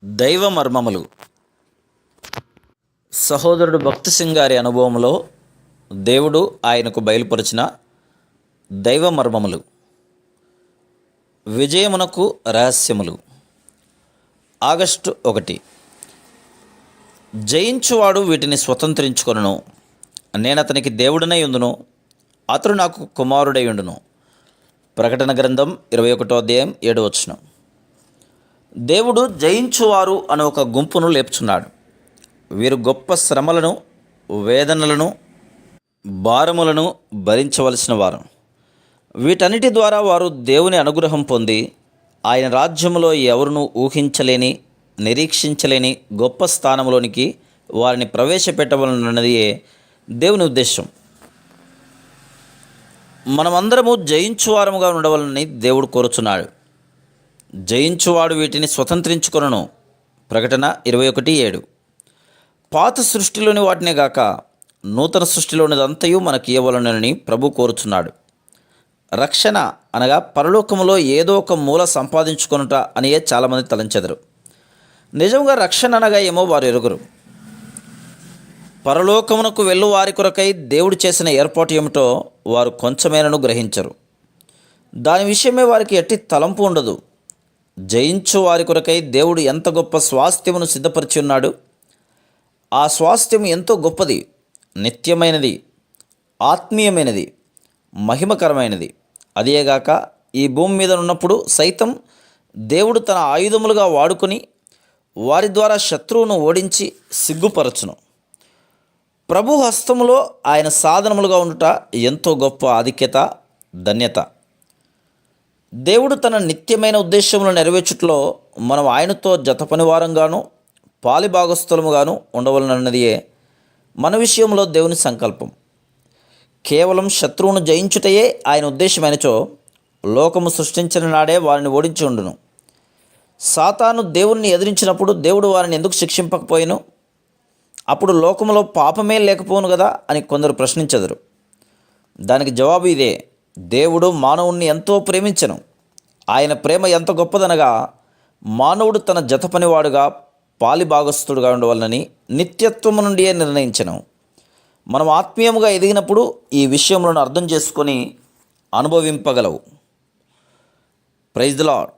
దైవ మర్మములు. సహోదరుడు భక్తి సింగ్ గారి అనుభవంలో దేవుడు ఆయనకు బయలుపరిచిన దైవ మర్మములు. విజయమునకు రహస్యములు. ఆగస్టు 1. జయించువాడు వీటిని స్వతంత్రించుకొనును. నేనతనికి దేవుడనై ఉండును, అతడు నాకు కుమారుడై ఉండును. ప్రకటన గ్రంథం 21వ అధ్యాయం 7వ వచనం. దేవుడు జయించువారు అనే ఒక గుంపును లేపుచున్నాడు. వీరు గొప్ప శ్రమలను, వేదనలను, భారములను భరించవలసిన వారు. వీటన్నిటి ద్వారా వారు దేవుని అనుగ్రహం పొంది ఆయన రాజ్యంలో ఎవరును ఊహించలేని, నిరీక్షించలేని గొప్ప స్థానంలోనికి వారిని ప్రవేశపెట్టవలనన్నదే దేవుని ఉద్దేశం. మనమందరము జయించువారముగా ఉండవాలని దేవుడు కోరుచున్నాడు. జయించువాడు వీటిని స్వతంత్రించుకొనును. ప్రకటన 21:7. పాత సృష్టిలోని వాటినే గాక నూతన సృష్టిలోనిదంతయు మనకి ఇవ్వవలనని ప్రభు కోరుచున్నాడు. రక్షణ అనగా పరలోకములో ఏదో ఒక మూల సంపాదించుకొనుట అనియే చాలామంది తలంచెదరు. నిజంగా రక్షణ అనగా ఏమో వారు ఎరుగురు. పరలోకమునకు వెళ్ళు వారి కొరకై దేవుడు చేసిన ఏర్పాటు ఏమిటో వారు కొంచెమేనను గ్రహించరు. దాని విషయమే వారికి ఎట్టి తలంపు ఉండదు. జయించు వారి కొరకై దేవుడు ఎంత గొప్ప స్వాస్థ్యమును సిద్ధపరిచి ఉన్నాడు. ఆ స్వాస్థ్యం ఎంతో గొప్పది, నిత్యమైనది, ఆత్మీయమైనది, మహిమకరమైనది. అదేగాక ఈ భూమి మీద ఉన్నప్పుడు సైతం దేవుడు తన ఆయుధములుగా వాడుకొని వారి ద్వారా శత్రువును ఓడించి సిగ్గుపరచును. ప్రభు హస్తములో ఆయన సాధనములుగా ఉండుట ఎంతో గొప్ప ఆధిక్యత, ధన్యత. దేవుడు తన నిత్యమైన ఉద్దేశములను నెరవేర్చుటలో మనం ఆయనతో జతపనివారంగాను పాలిభాగస్థలముగాను ఉండవలనన్నదియే మన విషయంలో దేవుని సంకల్పం. కేవలం శత్రువును జయించుటయే ఆయన ఉద్దేశమైనచో లోకము సృష్టించిన నాడే వారిని ఓడించి ఉండును. సాతాను దేవుణ్ణి ఎదిరించినప్పుడు దేవుడు వారిని ఎందుకు శిక్షింపకపోయిను? అప్పుడు లోకములో పాపమే లేకపోను కదా అని కొందరు ప్రశ్నించెదరు. దానికి జవాబు ఇదే: దేవుడు మానవుణ్ణి ఎంతో ప్రేమించెను. ఆయన ప్రేమ ఎంత గొప్పదనగా మానవుడు తన జత పనివాడుగా పాలిభాగస్థుడుగా ఉండవాలని నిత్యత్వము నుండియే నిర్ణయించెను. మనం ఆత్మీయముగా ఎదిగినప్పుడు ఈ విషయములను అర్థం చేసుకొని అనుభవింపగలవు. Praise the lord.